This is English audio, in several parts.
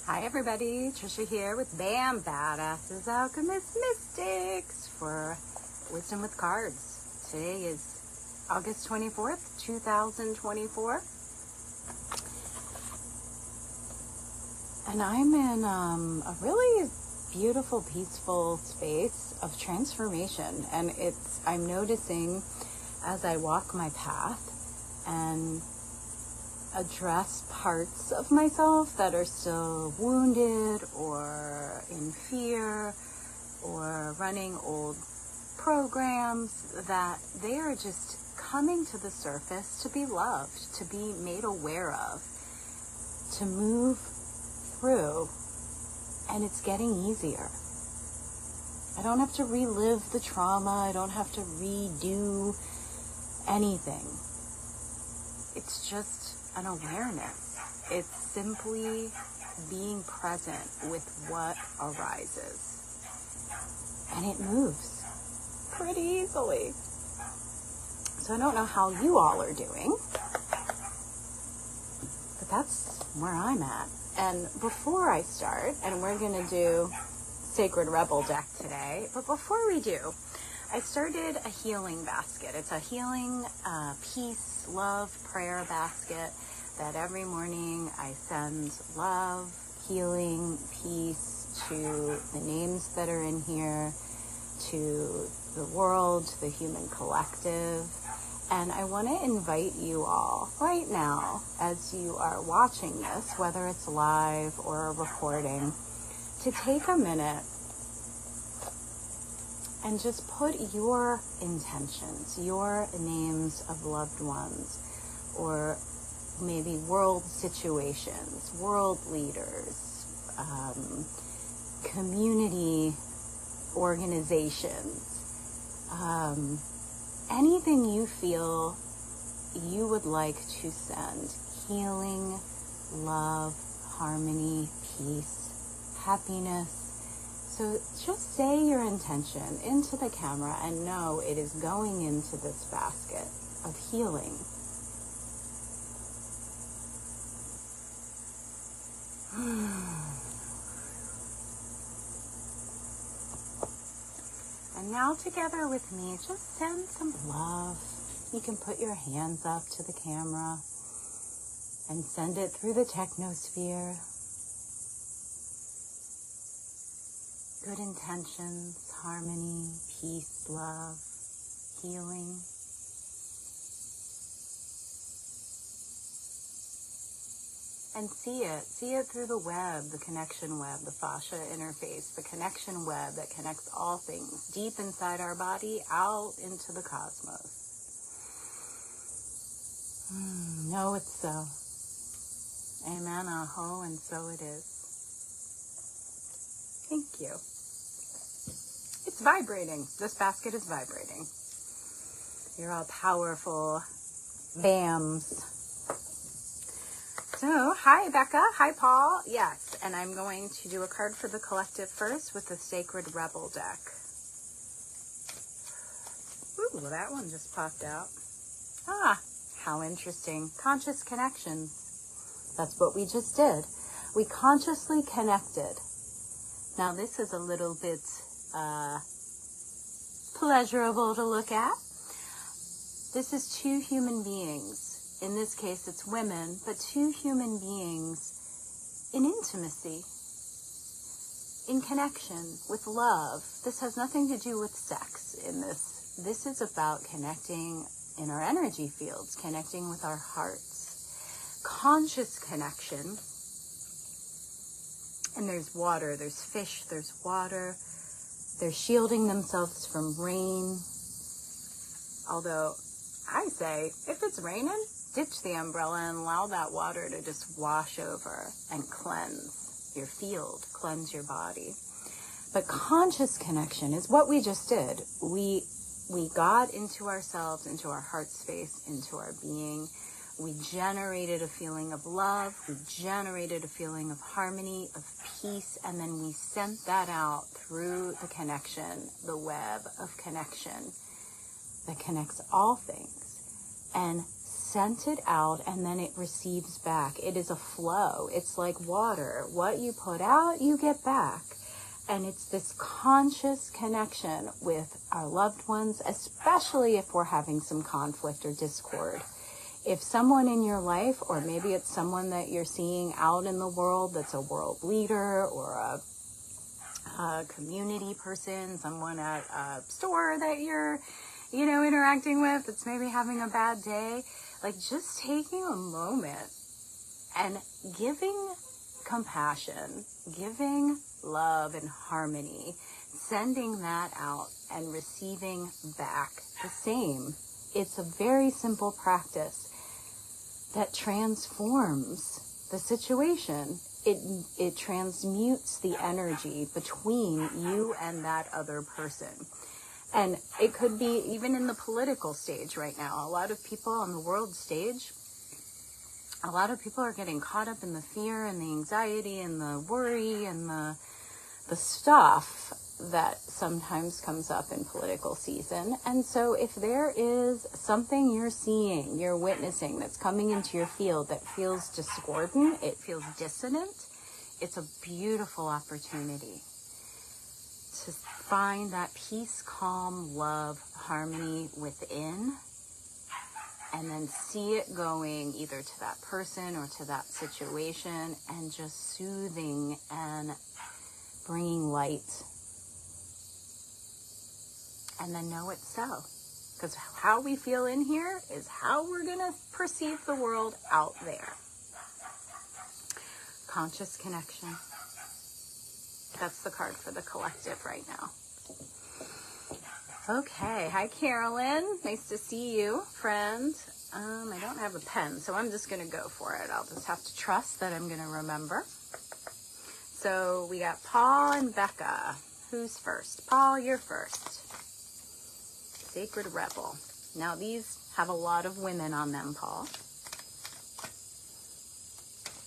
Hi everybody, Trisha here with BAM Badasses Alchemist Mystics for Wisdom with Cards. Today is August 24th, 2024. And I'm in a really beautiful, peaceful space of transformation. And I'm noticing as I walk my path and address parts of myself that are still wounded or in fear or running old programs, that they are just coming to the surface to be loved, to be made aware of, to move through, and it's getting easier. I don't have to relive the trauma. I don't have to redo anything. It's just an awareness. It's simply being present with what arises. And it moves pretty easily. So I don't know how you all are doing, but that's where I'm at. And before I start, and we're going to do Sacred Rebel deck today, but before we do, I started a healing basket. It's a healing, peace, love, prayer basket that every morning I send love, healing, peace to the names that are in here, to the world, the human collective. And I want to invite you all right now, as you are watching this, whether it's live or a recording, to take a minute and just put your intentions, your names of loved ones, or maybe world situations, world leaders, community organizations, anything you feel you would like to send healing, love, harmony, peace, happiness. So just say your intention into the camera and know it is going into this basket of healing. And now together with me, just send some love. You can put your hands up to the camera and send it through the technosphere. Good intentions, harmony, peace, love, healing. And see it through the web, the connection web, the fascia interface, the connection web that connects all things deep inside our body, out into the cosmos. Know it's so. Amen, aho, and so it is. Thank you. It's vibrating. This basket is vibrating. You're all powerful BAMs. So, hi Becca, hi Paul. Yes, and I'm going to do a card for the collective first with the Sacred Rebel deck. Ooh, that one just popped out. Ah, how interesting. Conscious connections. That's what we just did. We consciously connected. Now this is a little bit pleasurable to look at. This is two human beings. In this case, it's women, but two human beings in intimacy, in connection, with love. This has nothing to do with sex in this. This is about connecting in our energy fields, connecting with our hearts. Conscious connection. And there's water, there's fish, there's water. They're shielding themselves from rain. Although, I say, if it's raining, ditch the umbrella and allow that water to just wash over and cleanse your field, cleanse your body. But conscious connection is what we just did. We got into ourselves, into our heart space, into our being. We generated a feeling of love. We generated a feeling of harmony, of peace, and then we sent that out through the connection, the web of connection that connects all things. And sent it out, and then it receives back. It is a flow. It's like water. What you put out, you get back. And it's this conscious connection with our loved ones, especially if we're having some conflict or discord. If someone in your life, or maybe it's someone that you're seeing out in the world that's a world leader or a community person, someone at a store that you're, interacting with that's maybe having a bad day, like just taking a moment and giving compassion, giving love and harmony, sending that out and receiving back the same. It's a very simple practice that transforms the situation. It transmutes the energy between you and that other person. And it could be even in the political stage right now. A lot of people on the world stage, a lot of people are getting caught up in the fear and the anxiety and the worry and the stuff that sometimes comes up in political season. And so if there is something you're seeing, you're witnessing, that's coming into your field that feels discordant, it feels dissonant, it's a beautiful opportunity to find that peace, calm, love, harmony within, and then see it going either to that person or to that situation, and just soothing and bringing light. And then know it's so. Because how we feel in here is how we're going to perceive the world out there. Conscious connection. That's the card for the collective right now. Okay. Hi, Carolyn. Nice to see you, friend. I don't have a pen, so I'm just going to go for it. I'll just have to trust that I'm going to remember. So we got Paul and Becca. Who's first? Paul, you're first. Sacred Rebel. Now these have a lot of women on them, Paul.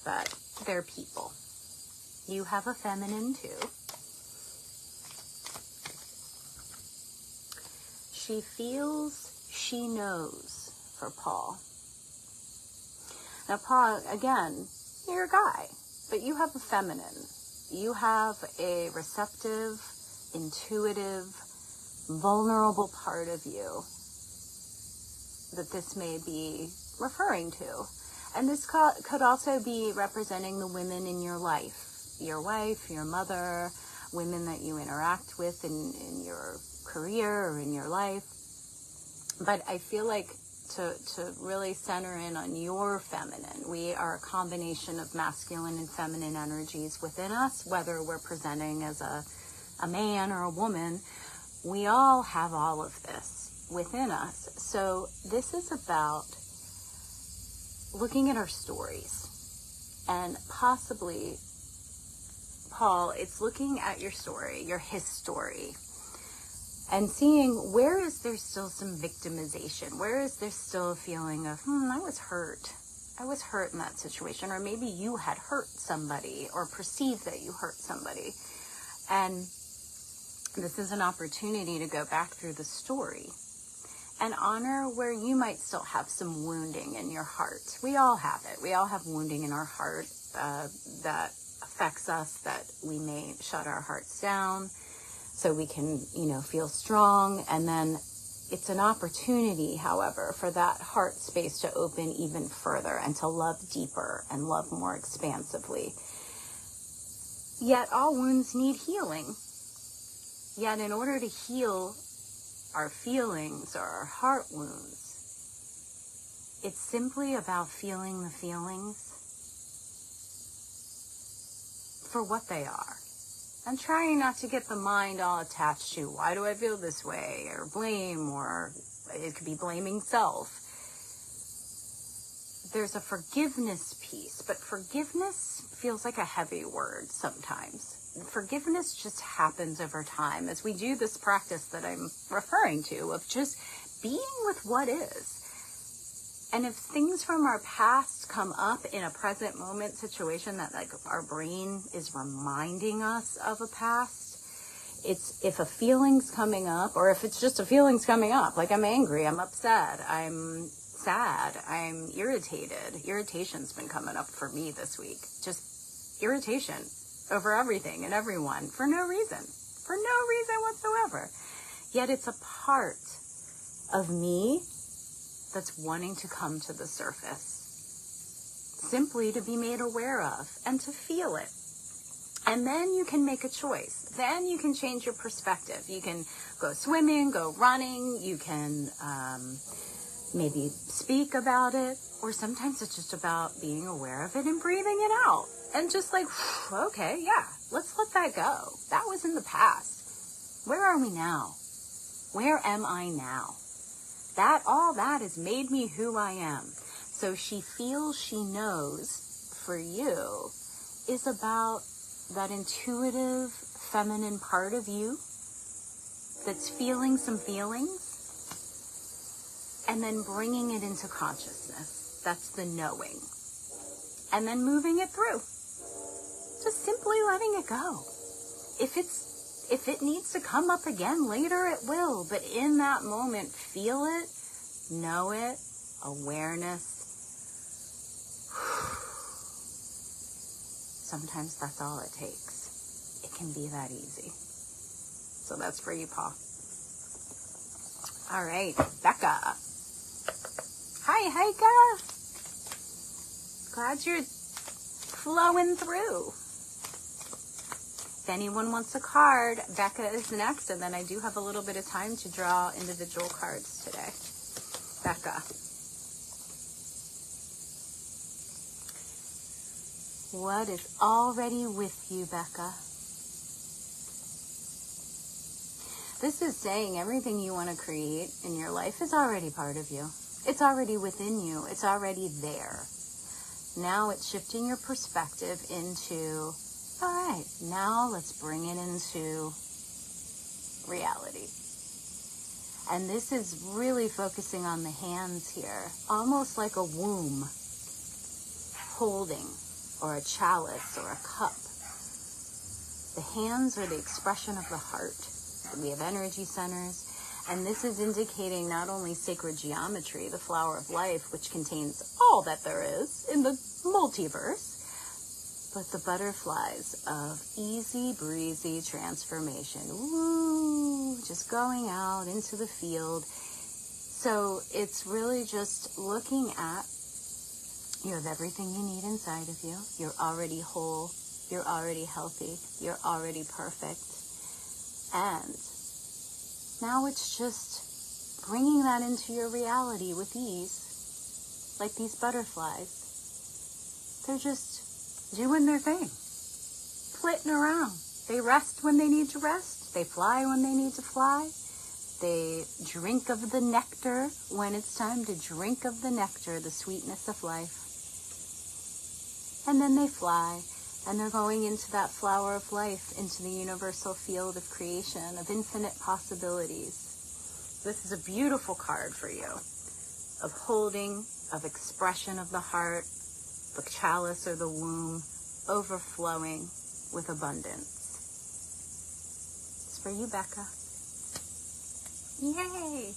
But they're people. You have a feminine too. She feels, she knows for Paul. Now Paul, again, you're a guy, but you have a feminine. You have a receptive, intuitive, vulnerable part of you that this may be referring to. And this could also be representing the women in your life, your wife, your mother, women that you interact with in your career or in your life. But I feel like to really center in on your feminine, we are a combination of masculine and feminine energies within us, whether we're presenting as a man or a woman. We all have all of this within us. So this is about looking at our stories, and possibly, Paul, it's looking at your story, your history, and seeing where is there still some victimization? Where is there still a feeling of, I was hurt. I was hurt in that situation. Or maybe you had hurt somebody or perceived that you hurt somebody. And this is an opportunity to go back through the story and honor where you might still have some wounding in your heart. We all have it. We all have wounding in our heart that affects us, that we may shut our hearts down so we can, feel strong. And then it's an opportunity, however, for that heart space to open even further and to love deeper and love more expansively. Yet all wounds need healing. Yet in order to heal our feelings or our heart wounds, it's simply about feeling the feelings for what they are. And trying not to get the mind all attached to, why do I feel this way? Or blame, or it could be blaming self. There's a forgiveness piece, but forgiveness feels like a heavy word sometimes. Forgiveness just happens over time as we do this practice that I'm referring to of just being with what is. And if things from our past come up in a present moment situation that like our brain is reminding us of a past, it's if a feeling's coming up, or if it's just a feeling's coming up, like I'm angry, I'm upset, I'm sad. I'm irritated. Irritation's been coming up for me this week. Just irritation over everything and everyone for no reason. For no reason whatsoever. Yet it's a part of me that's wanting to come to the surface. Simply to be made aware of and to feel it. And then you can make a choice. Then you can change your perspective. You can go swimming, go running. You can maybe speak about it. Or sometimes it's just about being aware of it and breathing it out. And just like, okay, yeah, let's let that go. That was in the past. Where are we now? Where am I now? All that has made me who I am. So she feels, she knows, for you, is about that intuitive feminine part of you that's feeling some feelings and then bringing it into consciousness. That's the knowing. And then moving it through. Just simply letting it go. If it needs to come up again later, it will. But in that moment, feel it, know it, awareness. Sometimes that's all it takes. It can be that easy. So that's for you, Paul. All right, Becca. Hi, Heike. Glad you're flowing through. If anyone wants a card, Becca is next, and then I do have a little bit of time to draw individual cards today. Becca. What is already with you, Becca? This is saying everything you want to create in your life is already part of you. It's already within you. It's already there. Now it's shifting your perspective into, all right, now let's bring it into reality. And this is really focusing on the hands here, almost like a womb holding, or a chalice, or a cup. The hands are the expression of the heart. We have energy centers, and this is indicating not only sacred geometry, the flower of life, which contains all that there is in the multiverse, but the butterflies of easy breezy transformation. Woo! Just going out into the field. So it's really just looking at, you have everything you need inside of you. You're already whole. You're already healthy. You're already perfect. And now it's just bringing that into your reality with ease. Like these butterflies. They're just doing their thing. Flitting around. They rest when they need to rest. They fly when they need to fly. They drink of the nectar when it's time to drink of the nectar, the sweetness of life. And then they fly, and they're going into that flower of life, into the universal field of creation, of infinite possibilities. This is a beautiful card for you, of holding, of expression of the heart, the chalice or the womb, overflowing with abundance. It's for you, Becca. Yay!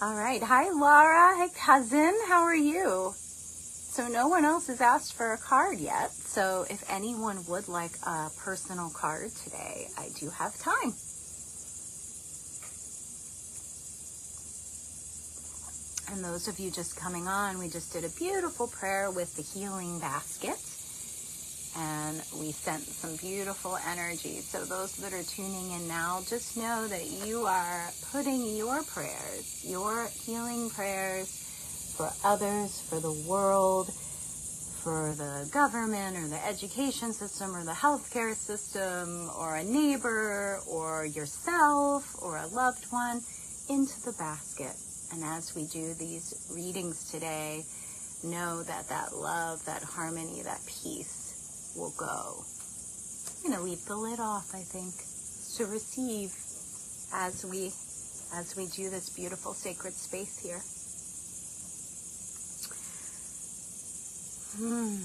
All right. Hi, Laura. Hi, cousin. How are you? So no one else has asked for a card yet. So if anyone would like a personal card today, I do have time. And those of you just coming on, we just did a beautiful prayer with the healing basket. And we sent some beautiful energy. So those that are tuning in now, just know that you are putting your prayers, your healing prayers for others, for the world, for the government or the education system or the healthcare system or a neighbor or yourself or a loved one into the basket. And as we do these readings today, know that that love, that harmony, that peace will go. I'm going to leave the lid off, I think, to receive as we do this beautiful sacred space here. I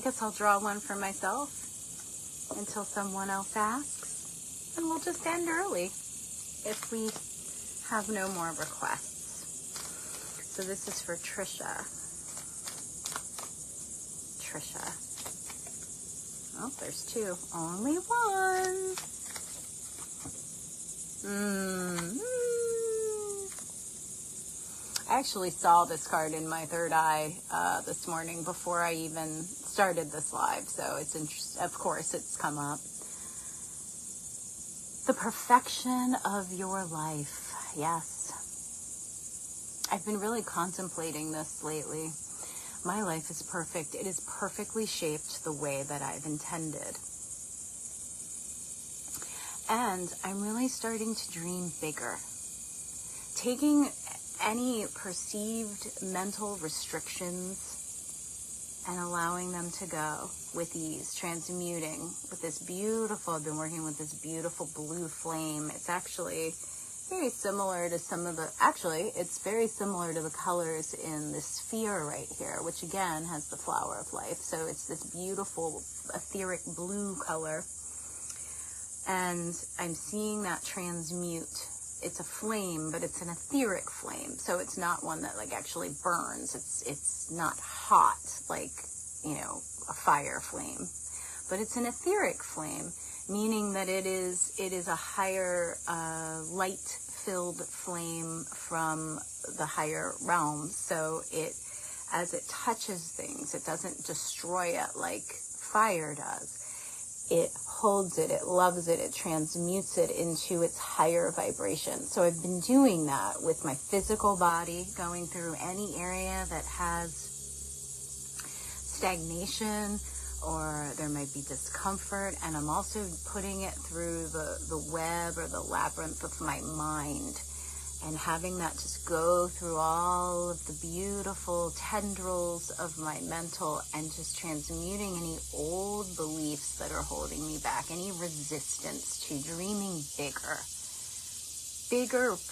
guess I'll draw one for myself until someone else asks. And we'll just end early if we have no more requests. So this is for Trisha. Oh, there's two. Only one. I actually saw this card in my third eye this morning before I even started this live, so it's interesting. Of course, it's come up. The perfection of your life. Yes. I've been really contemplating this lately. My life is perfect. It is perfectly shaped the way that I've intended. And I'm really starting to dream bigger. Taking any perceived mental restrictions and allowing them to go with ease, transmuting with this beautiful, I've been working with this beautiful blue flame. It's actually very similar to it's very similar to the colors in this sphere right here, which again has the flower of life. So it's this beautiful etheric blue color. And I'm seeing that transmute. It's a flame, but it's an etheric flame. So it's not one that like actually burns. It's not hot like, a fire flame, but it's an etheric flame, meaning that it is a higher light-filled flame from the higher realms. So as it touches things, it doesn't destroy it like fire does. It holds it, it loves it, it transmutes it into its higher vibration. So I've been doing that with my physical body, going through any area that has stagnation or there might be discomfort, and I'm also putting it through the web or the labyrinth of my mind, and having that just go through all of the beautiful tendrils of my mental and just transmuting any old beliefs that are holding me back, any resistance to dreaming bigger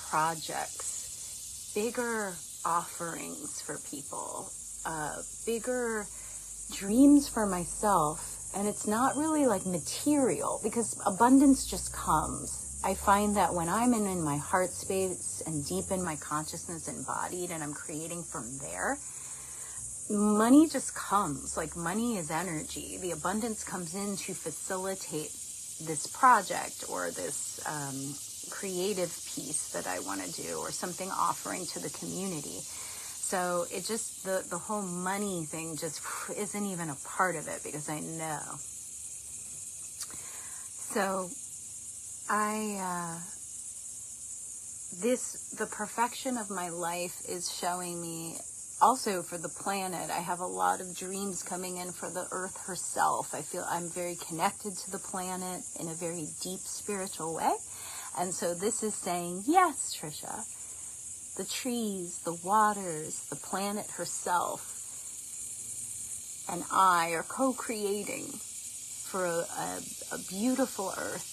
projects, bigger offerings for people, bigger dreams for myself. And it's not really like material, because abundance just comes. I find that when I'm in my heart space and deep in my consciousness embodied and I'm creating from there, money just comes. Like money is energy. The abundance comes in to facilitate this project or this creative piece that I want to do, or something offering to the community. So it just, the whole money thing just isn't even a part of it, because I know. So the perfection of my life is showing me also for the planet. I have a lot of dreams coming in for the earth herself. I feel I'm very connected to the planet in a very deep spiritual way. And so this is saying, yes, Trisha, the trees, the waters, the planet herself, and I are co-creating for a beautiful earth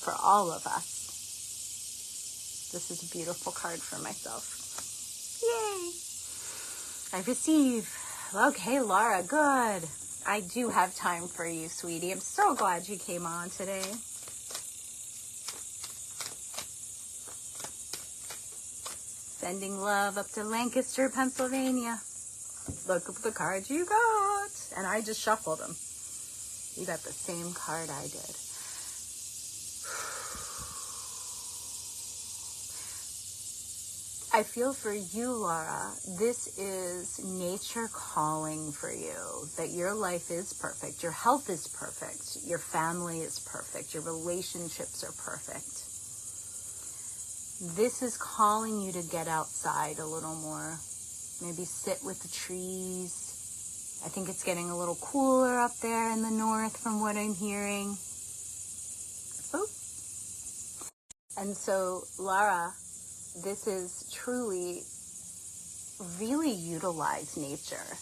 for all of us. This is a beautiful card for myself. Yay! I receive. Okay, Laura, good. I do have time for you, sweetie. I'm so glad you came on today. Sending love up to Lancaster, Pennsylvania. Look at the cards you got. And I just shuffled them. You got the same card I did. I feel for you, Laura, this is nature calling for you, that your life is perfect, your health is perfect, your family is perfect, your relationships are perfect. This is calling you to get outside a little more, maybe sit with the trees. I think it's getting a little cooler up there in the north from what I'm hearing. Oh. And so, Laura, this is truly, really utilize nature.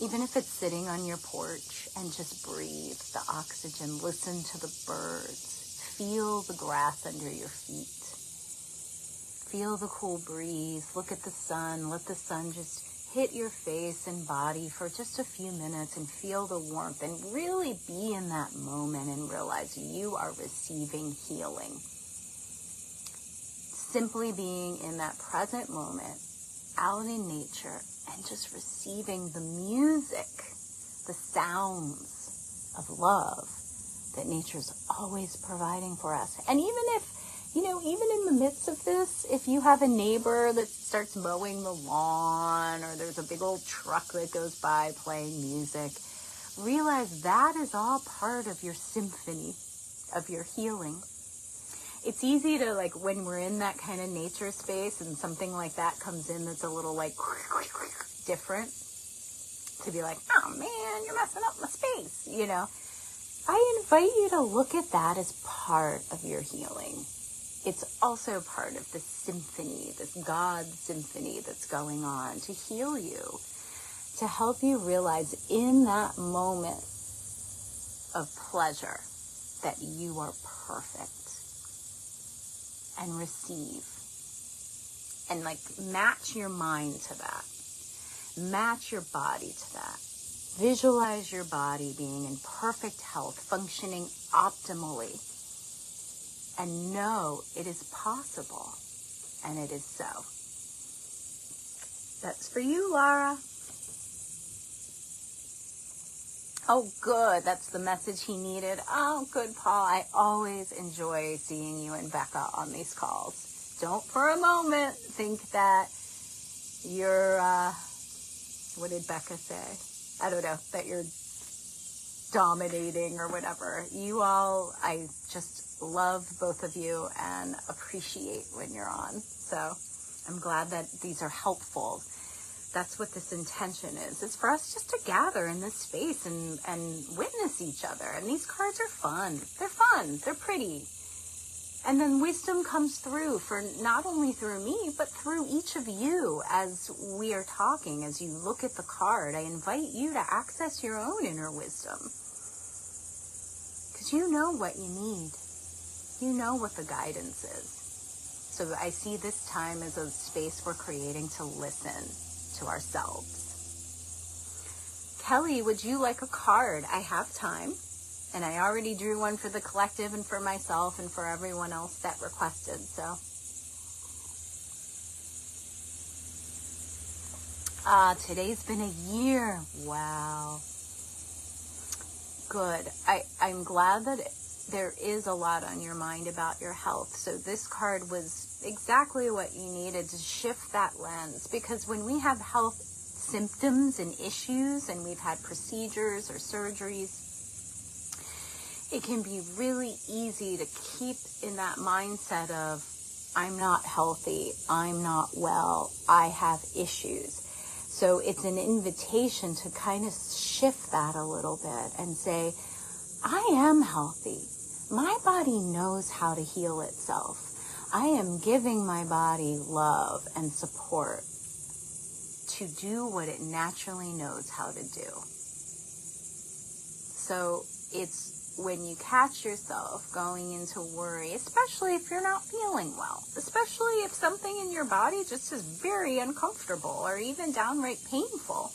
Even if it's sitting on your porch, and just breathe the oxygen, listen to the birds, feel the grass under your feet, feel the cool breeze, look at the sun, let the sun just hit your face and body for just a few minutes and feel the warmth, and really be in that moment and realize you are receiving healing. simply being in that present moment, out in nature, and just receiving the music, the sounds of love that nature's always providing for us. And even if, even in the midst of this, if you have a neighbor that starts mowing the lawn, or there's a big old truck that goes by playing music, realize that is all part of your symphony, of your healing. It's easy to, like, when we're in that kind of nature space and something like that comes in that's a little, like, different, to be like, oh, man, you're messing up my space, I invite you to look at that as part of your healing. It's also part of the symphony, this God symphony that's going on to heal you, to help you realize in that moment of pleasure that you are perfect. And receive. And match your mind to that. Match your body to that. Visualize your body being in perfect health, functioning optimally. And know it is possible. And it is so. That's for you, Laura. Oh, good. That's the message he needed. Oh, good, Paul. I always enjoy seeing you and Becca on these calls. Don't for a moment think that you're, what did Becca say? I don't know, that you're dominating or whatever. You all, I just love both of you and appreciate when you're on. So I'm glad that these are helpful. That's what this intention is. It's for us just to gather in this space and witness each other. And these cards are fun. They're fun. They're pretty. And then wisdom comes through for not only through me, but through each of you as we are talking. As you look at the card, I invite you to access your own inner wisdom. Because you know what you need. You know what the guidance is. So I see this time as a space we're creating to listen to ourselves. Kelly, would you like a card? I have time, and I already drew one for the collective and for myself and for everyone else that requested. So, today's been a year. Wow. Good. I'm glad that there is a lot on your mind about your health. So this card was exactly what you needed to shift that lens, because when we have health symptoms and issues and we've had procedures or surgeries, it can be really easy to keep in that mindset of, I'm not healthy, I'm not well, I have issues. So it's an invitation to kind of shift that a little bit and say, I am healthy. My body knows how to heal itself. I am giving my body love and support to do what it naturally knows how to do. So it's when you catch yourself going into worry, especially if you're not feeling well, especially if something in your body just is very uncomfortable or even downright painful.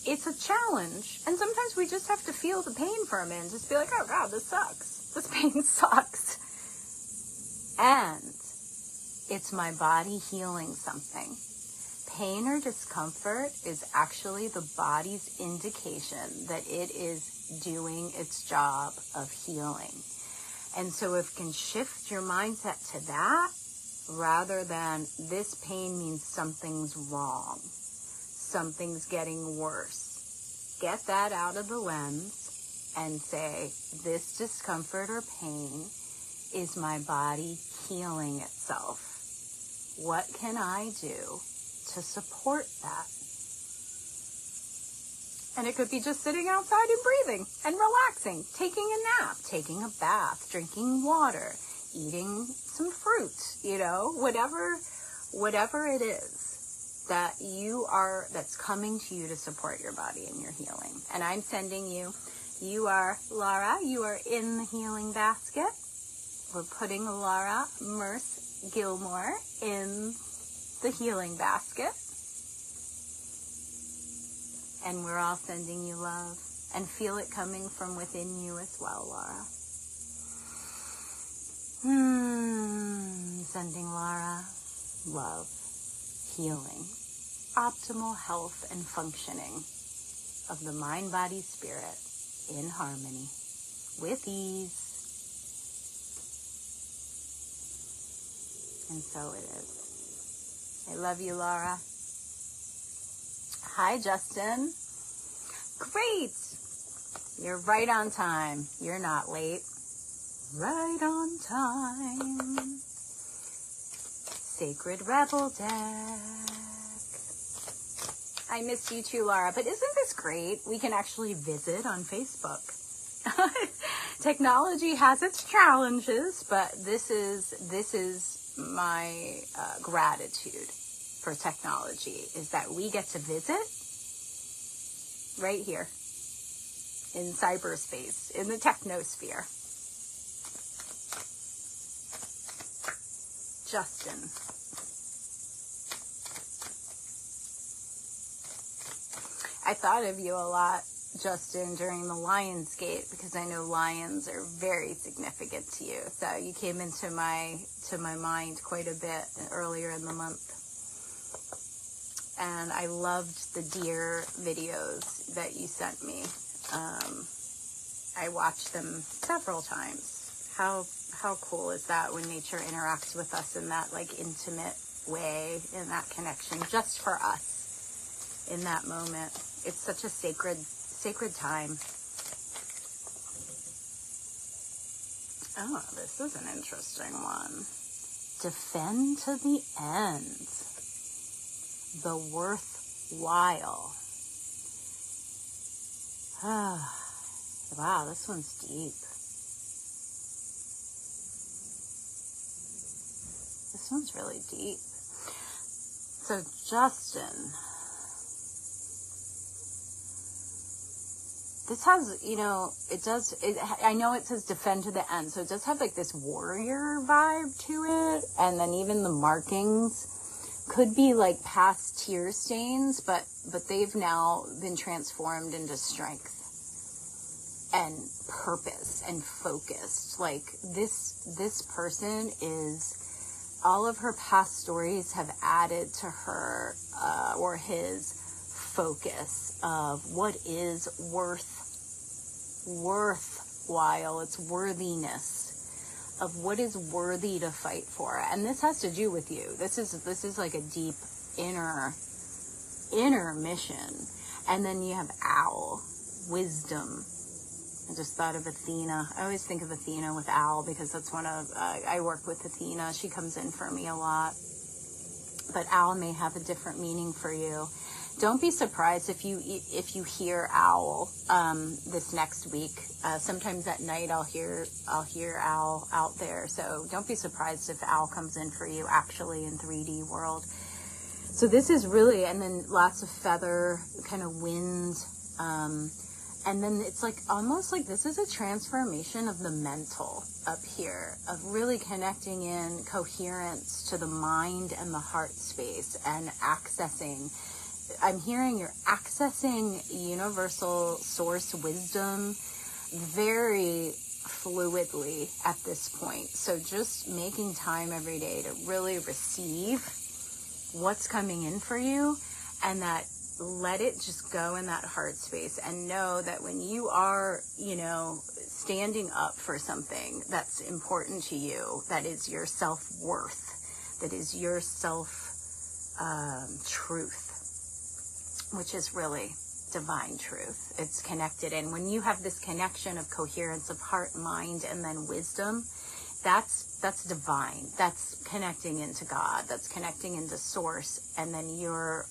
It's a challenge, and sometimes we just have to feel the pain for a minute, just be like, oh God, this sucks. This pain sucks. And it's my body healing something. Pain or discomfort is actually the body's indication that it is doing its job of healing. And so if you can shift your mindset to that, rather than this pain means something's wrong, something's getting worse, get that out of the lens and say, this discomfort or pain is my body healing itself. What can I do to support that? And it could be just sitting outside and breathing and relaxing, taking a nap, taking a bath, drinking water, eating some fruit, whatever it is that that's coming to you to support your body and your healing. And I'm sending you are Laura, you are in the healing basket. We're putting Laura Merce Gilmore in the healing basket. And we're all sending you love. And feel it coming from within you as well, Laura. Sending Laura love, healing, optimal health and functioning of the mind, body, spirit in harmony with ease. And so it is. I love you, Laura. Hi, Justin. Great. You're right on time. You're not late. Right on time. Sacred Rebel deck. I miss you too, Laura. But isn't this great? We can actually visit on Facebook. Technology has its challenges, but this is my gratitude for technology, is that we get to visit right here in cyberspace, in the technosphere. Justin. I thought of you a lot, Justin, during the Lionsgate, because I know lions are very significant to you. So you came into my mind quite a bit earlier in the month. And I loved the deer videos that you sent me. I watched them several times. How cool is that when nature interacts with us in that like intimate way, in that connection, just for us in that moment. It's such a sacred time. Oh, this is an interesting one. Defend to the end. The worthwhile. Wow, this one's deep. This one's really deep. So, Justin, this has, I know it says defend to the end, so it does have like this warrior vibe to it, and then even the markings could be like past tear stains, but they've now been transformed into strength and purpose and focused. Like this person is, all of her past stories have added to her or his focus of what is worthwhile, its worthiness of what is worthy to fight for. And this has to do with you. This is like a deep inner mission. And then you have owl, wisdom. I just thought of Athena. I always think of Athena with owl because that's one of, I work with Athena. She comes in for me a lot. But owl may have a different meaning for you. Don't be surprised if you hear owl this next week. Sometimes at night I'll hear owl out there. So don't be surprised if owl comes in for you actually in 3D world. So this is really, and then lots of feather, kind of wind, and then it's like almost like this is a transformation of the mental up here, of really connecting in coherence to the mind and the heart space and accessing. I'm hearing you're accessing universal source wisdom very fluidly at this point. So just making time every day to really receive what's coming in for you, and that let it just go in that heart space, and know that when you are, standing up for something that's important to you, that is your self-worth, that is your truth, which is really divine truth. It's connected. And when you have this connection of coherence of heart, mind, and then wisdom, that's divine. That's connecting into God. That's connecting into source. And then you're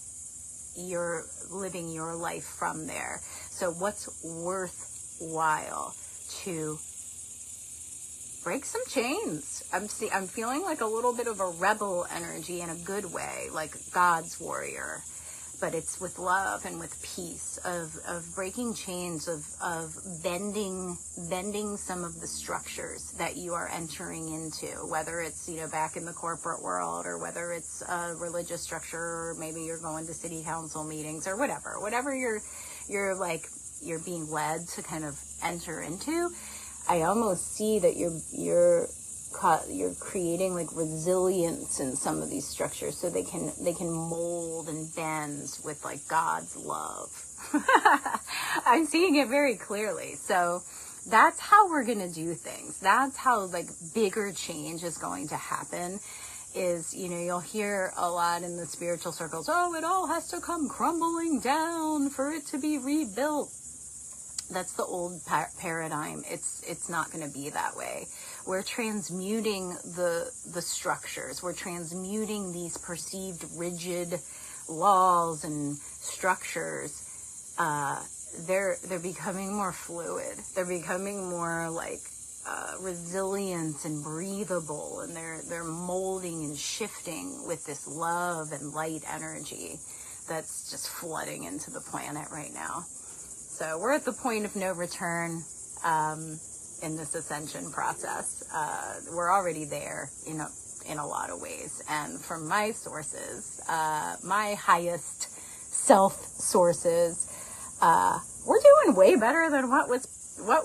living your life from there. So what's worthwhile? To break some chains. I'm feeling like a little bit of a rebel energy in a good way, like God's warrior, but it's with love and with peace, of breaking chains, of bending some of the structures that you are entering into, whether it's, back in the corporate world, or whether it's a religious structure, or maybe you're going to city council meetings, or whatever you're being led to kind of enter into. I almost see that you're you're creating like resilience in some of these structures, so they can mold and bend with like God's love. I'm seeing it very clearly. So that's how we're going to do things. That's how like bigger change is going to happen. Is, you'll hear a lot in the spiritual circles, oh, it all has to come crumbling down for it to be rebuilt. That's the old paradigm. It's not going to be that way. We're transmuting the structures. We're transmuting these perceived rigid laws and structures. They're becoming more fluid. They're becoming more like resilient and breathable, and they're molding and shifting with this love and light energy that's just flooding into the planet right now. So we're at the point of no return in this ascension process. We're already there in a lot of ways. And from my sources, my highest self sources, we're doing way better than what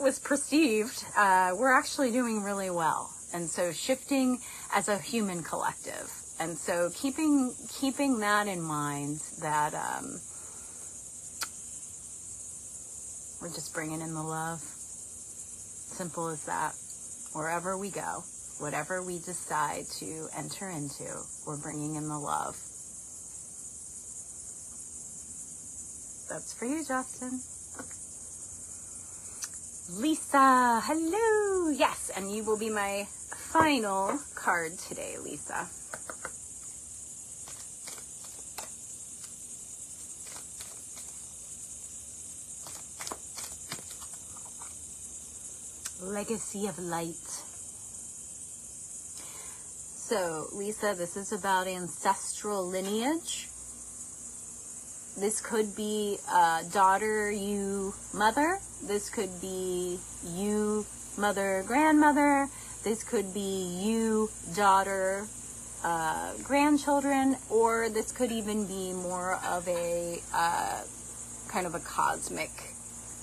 was perceived. We're actually doing really well. And so shifting as a human collective. And so keeping that in mind, that we're just bringing in the love. Simple as that. Wherever we go, whatever we decide to enter into, we're bringing in the love. That's for you, Justin. Lisa, hello. Yes, and you will be my final card today, Lisa. Legacy of light. So, Lisa, this is about ancestral lineage. This could be daughter, you, mother. This could be you, mother, grandmother. This could be you, daughter, grandchildren. Or this could even be more of a kind of a cosmic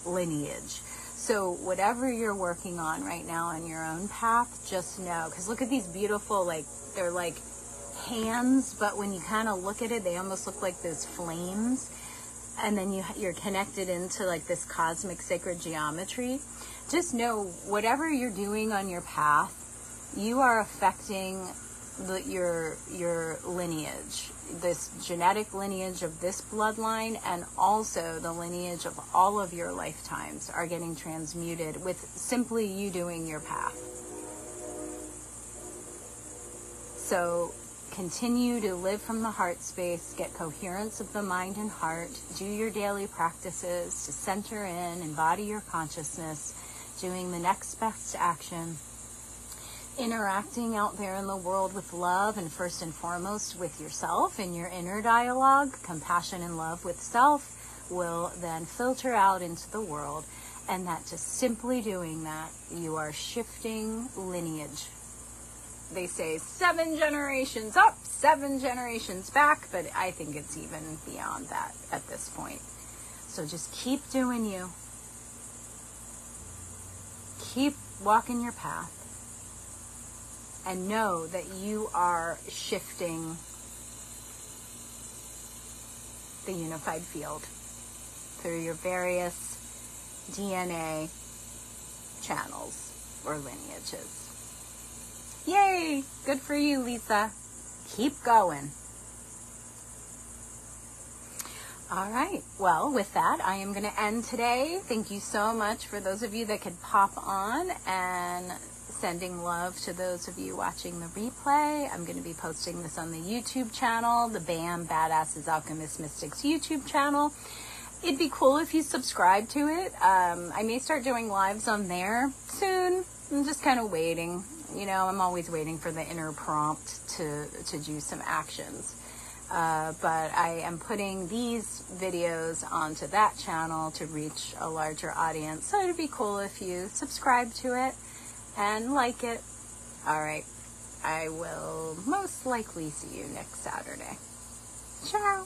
lineage. So whatever you're working on right now on your own path, just know, because look at these beautiful, like, they're like hands, but when you kind of look at it, they almost look like those flames. And then you're connected into like this cosmic sacred geometry. Just know, whatever you're doing on your path, you are affecting your lineage, this genetic lineage of this bloodline, and also the lineage of all of your lifetimes are getting transmuted with simply you doing your path. So continue to live from the heart space, get coherence of the mind and heart, do your daily practices to center in, embody your consciousness, doing the next best action, interacting out there in the world with love, and first and foremost with yourself in your inner dialogue. Compassion and love with self will then filter out into the world, and that just simply doing that, you are shifting lineage. They say 7 generations up, 7 generations back, but I think it's even beyond that at this point. So just keep doing you. Keep walking your path. And know that you are shifting the unified field through your various DNA channels or lineages. Yay! Good for you, Lisa. Keep going. All right. Well, with that, I am going to end today. Thank you so much for those of you that could pop on, and sending love to those of you watching the replay. I'm going to be posting this on the YouTube channel, the BAM Badasses Alchemist Mystics YouTube channel. It'd be cool if you subscribe to it. I may start doing lives on there soon. I'm just kind of waiting. I'm always waiting for the inner prompt to do some actions. But I am putting these videos onto that channel to reach a larger audience. So it'd be cool if you subscribe to it and like it. All right. I will most likely see you next Saturday. Ciao.